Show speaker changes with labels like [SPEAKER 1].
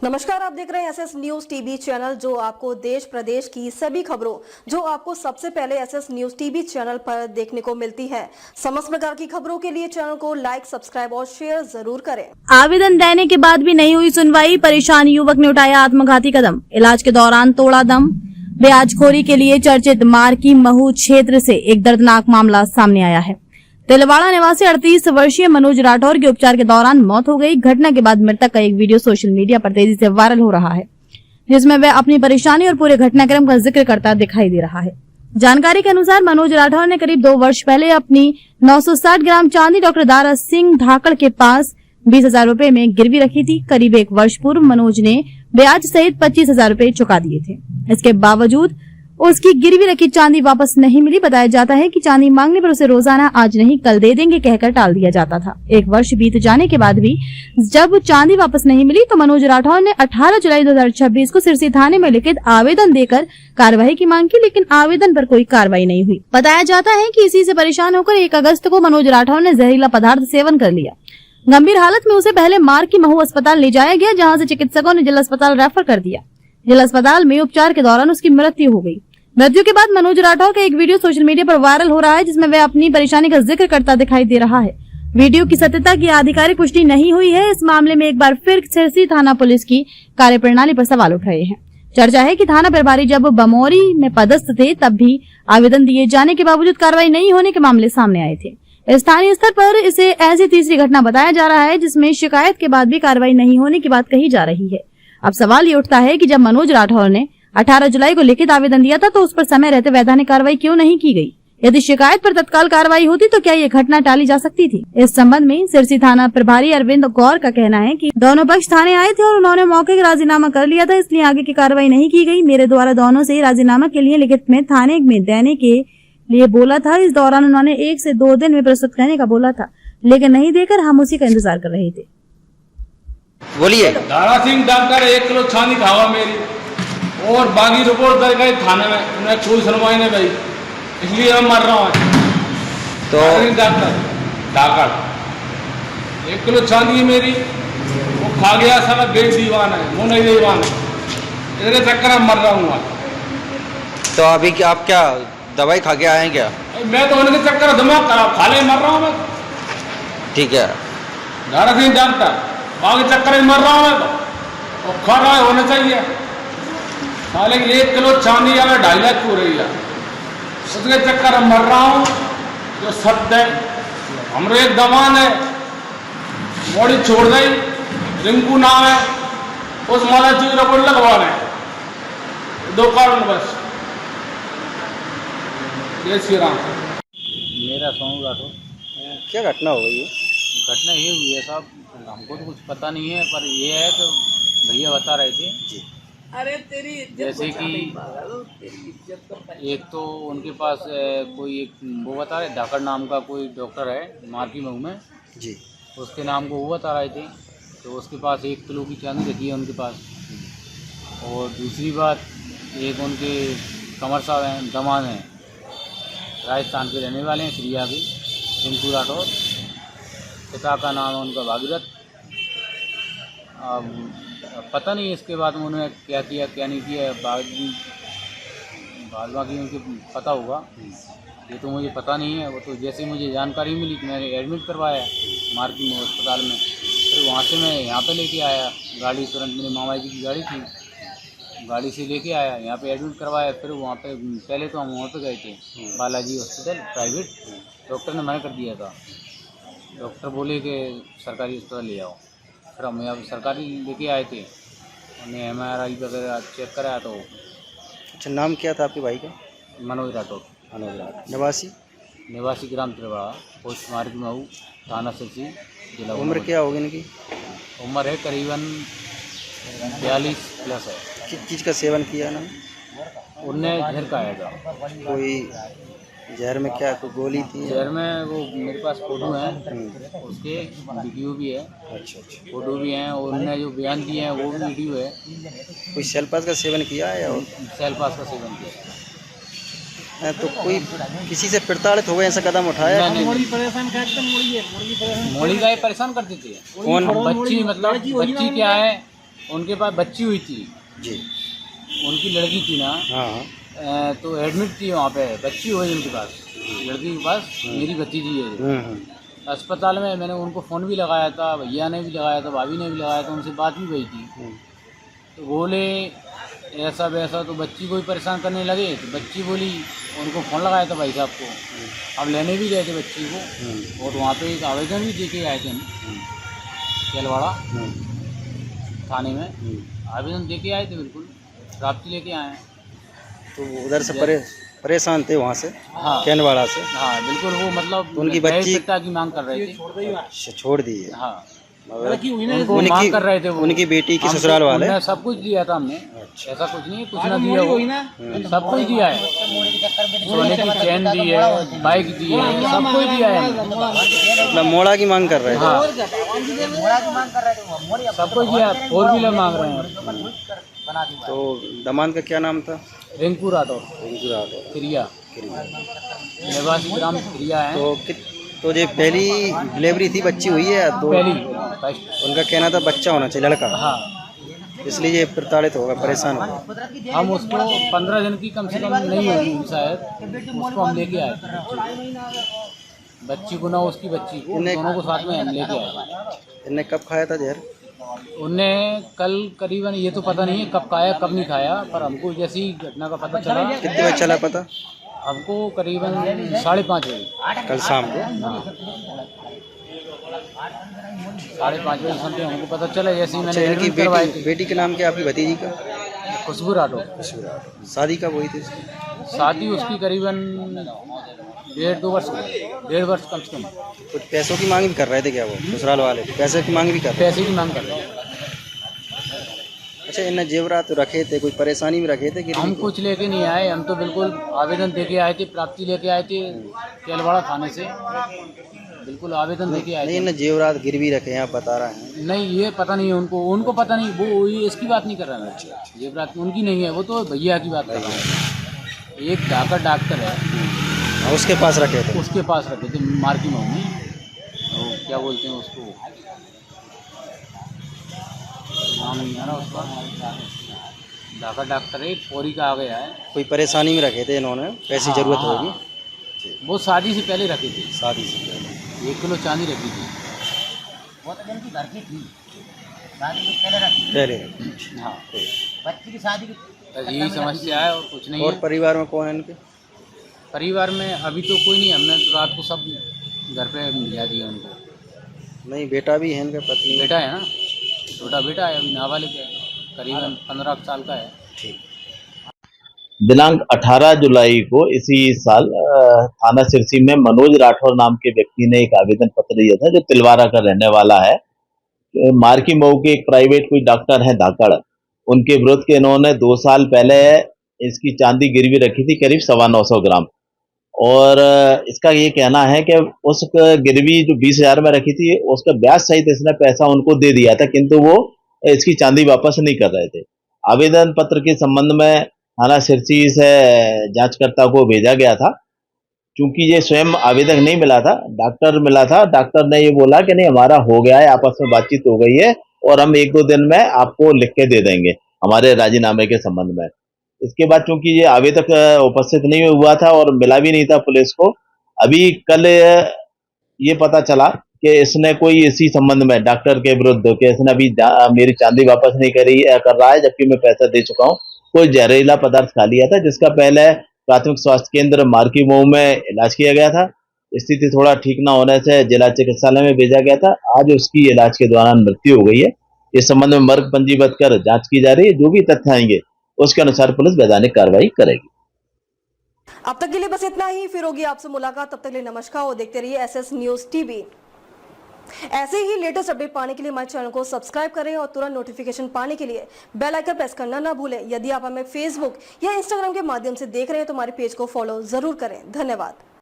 [SPEAKER 1] नमस्कार, आप देख रहे हैं एसएस न्यूज टीवी चैनल, जो आपको देश प्रदेश की सभी खबरों जो आपको सबसे पहले एसएस न्यूज टीवी चैनल पर देखने को मिलती है। समस्त प्रकार की खबरों के लिए चैनल को लाइक, सब्सक्राइब और शेयर जरूर करें।
[SPEAKER 2] आवेदन देने के बाद भी नहीं हुई सुनवाई, परेशान युवक ने उठाया आत्मघाती कदम। इलाज के दौरान तोड़ा दम। ब्याजखोरी के लिए चर्चित मार्की महू क्षेत्र से एक दर्दनाक मामला सामने आया है। तिलवाड़ा निवासी 38 वर्षीय मनोज राठौर की उपचार के दौरान मौत हो गई। घटना के बाद मृतक का एक वीडियो सोशल मीडिया पर तेजी से वायरल हो रहा है, जिसमें वह अपनी परेशानी और पूरे घटनाक्रम का जिक्र करता दिखाई दे रहा है। जानकारी के अनुसार मनोज राठौर ने करीब 2 वर्ष पहले अपनी 960 ग्राम चांदी डॉक्टर दारा सिंह धाकड़ के पास 20,000 रूपए में गिरवी रखी थी। करीब 1 वर्ष पूर्व मनोज ने ब्याज सहित 25,000 रूपए चुका दिए थे। इसके बावजूद उसकी गिरवी रखी चांदी वापस नहीं मिली। बताया जाता है कि चांदी मांगने पर उसे रोजाना आज नहीं कल दे देंगे कहकर टाल दिया जाता था। 1 वर्ष बीत जाने के बाद भी जब चांदी वापस नहीं मिली तो मनोज राठौर ने 18 जुलाई 2026 को सिरसी थाने में लिखित आवेदन देकर कार्रवाई की मांग की, लेकिन आवेदन पर कोई कार्रवाई नहीं हुई। बताया जाता है कि इसी से परेशान होकर 1 अगस्त को मनोज राठौर ने जहरीला पदार्थ सेवन कर लिया। गंभीर हालत में उसे पहले मार्की महू अस्पताल ले जाया गया, जहाँ से चिकित्सकों ने जिला अस्पताल रेफर कर दिया। जिला अस्पताल में उपचार के दौरान उसकी मृत्यु हो गई। मृत्यु के बाद मनोज राठौर का एक वीडियो सोशल मीडिया पर वायरल हो रहा है, जिसमें वह अपनी परेशानी का जिक्र करता दिखाई दे रहा है। वीडियो की सत्यता की आधिकारिक पुष्टि नहीं हुई है। इस मामले में एक बार फिर सिरसी थाना पुलिस की कार्यप्रणाली पर सवाल उठ रहे हैं। चर्चा है कि थाना प्रभारी जब बमौरी में पदस्थ थे तब भी आवेदन दिए जाने के बावजूद कार्रवाई नहीं होने के मामले सामने आए थे। स्थानीय स्तर पर इसे ऐसी तीसरी घटना बताया जा रहा है जिसमें शिकायत के बाद भी कार्रवाई नहीं होने की बात कही जा रही है। अब सवाल ये उठता है कि जब मनोज राठौर ने 18 जुलाई को लिखित आवेदन दिया था तो उस पर समय रहते वैधानिक कार्रवाई क्यों नहीं की गई? यदि शिकायत पर तत्काल कार्रवाई होती तो क्या ये घटना टाली जा सकती थी? इस संबंध में सिरसी थाना प्रभारी अरविंद गौर का कहना है कि दोनों पक्ष थाने आए थे और उन्होंने मौके का राजीनामा कर लिया था, इसलिए आगे की कार्रवाई नहीं की गई। मेरे द्वारा दोनों से राजीनामा के लिए लिखित में थाने में देने के लिए बोला था। इस दौरान उन्होंने 1 से 2 दिन में प्रस्तुत करने का बोला था, लेकिन नहीं देकर हम उसी का इंतजार कर रहे थे।
[SPEAKER 3] बोलिए।
[SPEAKER 4] दारा सिंह डॉक्टर 1 किलो चांदी खावा मेरी और बाकी रिपोर्ट दर्ज गई थाने में, उन्हें कोई सुनवाई नहीं भाई, इसलिए मैं मर रहा हूँ। तो डॉक्टर 1 किलो चांदी है मेरी, वो खा गया साला बेच दीवान है, वो नहीं दीवान है, इसके चक्कर में मर रहा हूँ।
[SPEAKER 3] तो अभी क्या आप क्या दवाई खा के आए हैं क्या?
[SPEAKER 4] मैं तो उनके चक्कर दिमाग खराब खा ले मर रहा हूँ मैं।
[SPEAKER 3] ठीक है।
[SPEAKER 4] दारा सिंह डॉक्टर बाकी चक्कर में मर रहा हूँ मैं तो, और खा रहा है होना चाहिए। साले 1 किलो चांदी या 2.5 लाख हो रही है, उसके चक्कर में मर रहा हूँ। जो सत्य है, हमारे एक दवान है बॉडी छोड़ गई, रिंकू नाम है, उस माला चीज रिपोर्ट लगवाना है। 2 कारण बस। जय श्री राम।
[SPEAKER 5] मेरा सोनू राठौर।
[SPEAKER 3] क्या घटना हो गई?
[SPEAKER 5] घटना ये हुई है साहब, हमको तो कुछ पता नहीं है, पर ये है कि भैया बता रहे थे जी। जैसे कि एक तो उनके पास कोई एक वो बता रहे धाकड़ नाम का कोई डॉक्टर है मार्की महू में
[SPEAKER 3] जी,
[SPEAKER 5] उसके नाम को वो बता रहे थे। तो उसके पास 1 किलो की चांदी रखी है उनके पास। और दूसरी बात, एक उनके कमर साहब हैं, दमान हैं, राजस्थान के रहने वाले हैं, क्रिया के रिंकू राठौर। पिता का नाम है उनका भागीरथ। पता नहीं इसके बाद में उन्होंने क्या किया क्या नहीं किया, बाद बाकी उनके पता होगा, ये तो मुझे पता नहीं है। वो तो जैसे मुझे जानकारी मिली कि मैंने एडमिट करवाया मार्की महू अस्पताल में, फिर वहाँ से मैं यहाँ पे लेके आया गाड़ी, तुरंत मेरे मामा जी की गाड़ी थी, गाड़ी से लेके आया यहाँ पे एडमिट करवाया। फिर वहाँ पे पहले तो हम वहाँ पे गए थे बालाजी हॉस्पिटल प्राइवेट, डॉक्टर ने मना कर दिया था। डॉक्टर बोले कि सरकारी अस्पताल ले जाओ। फिर हम यहाँ सरकारी लेके आए थे, उन्हें MRI वगैरह चेक कराया तो।
[SPEAKER 3] अच्छा, नाम क्या था आपके भाई का?
[SPEAKER 5] मनोज राठौर।
[SPEAKER 3] मनोज राठौर।
[SPEAKER 5] निवासी ग्राम तिलवाड़ा, पोस्ट मार्की महू, थाना सिरसी, जिला।
[SPEAKER 3] उम्र क्या होगी इनकी?
[SPEAKER 5] उम्र है करीबन 42 प्लस है।
[SPEAKER 3] किस चीज़ का सेवन किया ना?
[SPEAKER 5] उनने जहर का आया था।
[SPEAKER 3] कोई जहर में क्या, कोई गोली थी?
[SPEAKER 5] जहर में वो मेरे पास फोटो हैं, उसके वीडियो भी है।
[SPEAKER 3] अच्छा,
[SPEAKER 5] फोटो भी हैं और उन्होंने जो बयान दिए हैं वो भी वीडियो है।
[SPEAKER 3] कोई सेल्पास का सेवन किया है? और
[SPEAKER 5] सेल्पास का सेवन किया
[SPEAKER 3] है तो कोई किसी से प्रताड़ित हो गए, ऐसा कदम उठाया?
[SPEAKER 5] मोड़ी का ही परेशान करते थे। कौन? बच्ची, मतलब बच्ची क्या है उनके पास बच्ची हुई थी,
[SPEAKER 3] जी।
[SPEAKER 5] उनकी लड़की थी ना,
[SPEAKER 3] हाँ।
[SPEAKER 5] तो एडमिट थी वहाँ पे, बच्ची हुई उनके पास, लड़की के पास मेरी भतीजी है। अस्पताल में मैंने उनको फ़ोन भी लगाया था, भैया ने भी लगाया था, भाभी ने भी लगाया था, उनसे बात भी हुई थी। तो बोले ऐसा वैसा, तो बच्ची को ही परेशान करने लगे। तो बच्ची बोली, उनको फ़ोन लगाया था भाई साहब को, अब लेने भी गए थे बच्ची को, और वहाँ पे एक आवेदन भी दे के आए थे केलवाड़ा थाने में, आवेदन दे के आए थे, बिल्कुल प्राप्ति लेके आए हैं।
[SPEAKER 3] तो उधर से परेशान थे वहाँ से,
[SPEAKER 5] हाँ
[SPEAKER 3] कैनवाड़ा से।
[SPEAKER 5] हाँ बिल्कुल, वो मतलब
[SPEAKER 3] उनकी
[SPEAKER 5] दहेज
[SPEAKER 3] बच्ची
[SPEAKER 5] पिता की मांग कर रहे थे।
[SPEAKER 3] छोड़ दी है।
[SPEAKER 5] हाँ,
[SPEAKER 3] उनको
[SPEAKER 5] मांग कर रहे थे वो।
[SPEAKER 3] उनकी बेटी की
[SPEAKER 5] हमको
[SPEAKER 3] ससुराल वाले।
[SPEAKER 5] उनने सब कुछ दिया था हमने, ऐसा कुछ नहीं है कुछ ना दिया हो, सब कुछ दिया है, सोने की चैन दी है, बाइक दी है, सब कुछ दिया है हमने।
[SPEAKER 3] मतलब मोड़ा की मांग कर रहे थे।
[SPEAKER 5] हाँ सब कुछ दिया, 4 व्हीलर मांग रहे हैं।
[SPEAKER 3] तो दमान का क्या नाम था?
[SPEAKER 5] रिंकू राठौर, क्रिया निवासी ग्राम क्रिया है।
[SPEAKER 3] तो ये पहली डिलीवरी थी, बच्ची हुई है या दो?
[SPEAKER 5] पहली
[SPEAKER 3] उनका कहना था बच्चा होना चाहिए, लड़का।
[SPEAKER 5] हाँ,
[SPEAKER 3] इसलिए ये प्रताड़ित होगा, परेशान होगा।
[SPEAKER 5] हम उसको 15 दिन की कम से कम नहीं होगी शायद, उसको हम लेके आए थे, बच्ची को ना उसकी बच्ची को, दोनों को साथ में हम लेके आए।
[SPEAKER 3] इनने कब खाया था जहर?
[SPEAKER 5] उनने कल करीबन, ये तो पता नहीं है कब खाया कब नहीं खाया, पर हमको जैसी घटना का पता चला।
[SPEAKER 3] कितने बजे चला पता?
[SPEAKER 5] हमको करीबन 5:30 बजे
[SPEAKER 3] कल शाम को।
[SPEAKER 5] 5:30 बजे समझे हमको पता चला, जैसे ही मैंने
[SPEAKER 3] इनकी
[SPEAKER 5] एडमिट करवाई थी।
[SPEAKER 3] बेटी के नाम क्या आपकी भतीजी का?
[SPEAKER 5] खुशबू राठौर।
[SPEAKER 3] शादी कब हुई थी उसकी?
[SPEAKER 5] शादी उसकी करीबन 1.5-2 वर्ष, 1.5 वर्ष कम से कम।
[SPEAKER 3] कुछ पैसों की मांग भी कर रहे थे क्या वो ससुराल वाले? पैसे की मांग भी कर रहे
[SPEAKER 5] पैसे की मांग कर रहे हैं।
[SPEAKER 3] थे? अच्छा, इन्हें जेवरात तो रखे थे, कोई परेशानी भी रखे थे कि
[SPEAKER 5] हम कुछ लेके नहीं आए, हम तो बिल्कुल आवेदन देके आए थे, प्राप्ति लेके आए थे केलवाड़ा थाने से, बिल्कुल आवेदन देके आए
[SPEAKER 3] नहीं,
[SPEAKER 5] थे।
[SPEAKER 3] इन्हें जेवरात गिरवी रखे हैं, आप बता रहे हैं।
[SPEAKER 5] नहीं, ये पता नहीं है उनको पता नहीं, वो ये इसकी बात नहीं कर रहा है। ये बात उनकी नहीं है, वो तो भैया की बात कर रहा है। एक धाकर डॉक्टर है,
[SPEAKER 3] उसके पास रखे थे।
[SPEAKER 5] उसके पास रखे थे मार्की मऊ में, तो क्या बोलते हैं उसको, नाम नहीं है ना उसका, धाकर डॉक्टर है, पोरी का आ गया है।
[SPEAKER 3] कोई परेशानी में रखे थे इन्होंने, पैसे जरूरत होगी।
[SPEAKER 5] वो शादी से पहले रखे थे,
[SPEAKER 3] शादी से पहले
[SPEAKER 5] 1 किलो चांदी रखी थी। वो तो इनकी घर की थी, शादी से पहले रखी।
[SPEAKER 3] पहले।
[SPEAKER 5] हाँ, बच्ची की शादी की यही समस्या है और कुछ नहीं
[SPEAKER 3] और
[SPEAKER 5] है।
[SPEAKER 3] परिवार में कौन है इनके?
[SPEAKER 5] परिवार में अभी तो कोई नहीं, हमने तो रात को सब घर पे मिला दिया उनको।
[SPEAKER 3] नहीं, बेटा भी है इनका, पत्नी?
[SPEAKER 5] बेटा है ना, छोटा बेटा है, अभी नाबालिग है, करीबन 15 साल का है।
[SPEAKER 3] ठीक।
[SPEAKER 6] दिनांक 18 जुलाई को इसी साल थाना सिरसी में मनोज राठौर नाम के व्यक्ति ने एक आवेदन पत्र दिया था, जो तिलवारा का रहने वाला है। मार्की मऊ के एक प्राइवेट कोई डॉक्टर हैं धाकड़, उनके विरुद्ध के इन्होंने 2 साल पहले इसकी चांदी गिरवी रखी थी करीब 925 ग्राम, और इसका ये कहना है कि उस गिरवी जो 20,000 में रखी थी उसका ब्याज सहित इसने पैसा उनको दे दिया था, किंतु वो इसकी चांदी वापस नहीं कर रहे थे। आवेदन पत्र के संबंध में थाना सिरसी से जांचकर्ता को भेजा गया था। चूंकि ये स्वयं आवेदक नहीं मिला था, डॉक्टर मिला था, डॉक्टर ने ये बोला कि नहीं हमारा हो गया है, आपस में बातचीत हो गई है और हम 1-2 दिन में आपको लिख के दे देंगे हमारे राजीनामे के संबंध में। इसके बाद चूंकि ये आवेदक उपस्थित नहीं हुआ था और मिला भी नहीं था पुलिस को, अभी कल ये पता चला कि इसने कोई इसी संबंध में डॉक्टर के विरुद्ध कि इसने अभी मेरी चांदी वापस नहीं कर रहा है, जबकि मैं पैसा दे चुका हूँ, कोई जहरीला पदार्थ खा लिया था, जिसका पहले प्राथमिक स्वास्थ्य केंद्र मार्की मऊ में इलाज किया गया था। स्थिति थोड़ा ठीक न होने से जिला चिकित्सालय में भेजा गया था। आज उसकी इलाज के दौरान मृत्यु हो गई है। इस संबंध में मर्ग पंजीबद्ध कर जांच की जा रही है। जो भी तथ्य आएंगे उसके अनुसार पुलिस वैधानिक कार्रवाई करेगी।
[SPEAKER 1] अब तक के लिए बस इतना ही, फिर होगी आपसे मुलाकात। तब तक के लिए नमस्कार और देखते रहिए SS न्यूज टीवी। ऐसे ही लेटेस्ट अपडेट पाने के लिए हमारे चैनल को सब्सक्राइब करें और तुरंत नोटिफिकेशन पाने के लिए बेल आइकन प्रेस करना ना भूलें। यदि आप हमें फेसबुक या इंस्टाग्राम के माध्यम से देख रहे हैं तो हमारे पेज को फॉलो जरूर करें। धन्यवाद।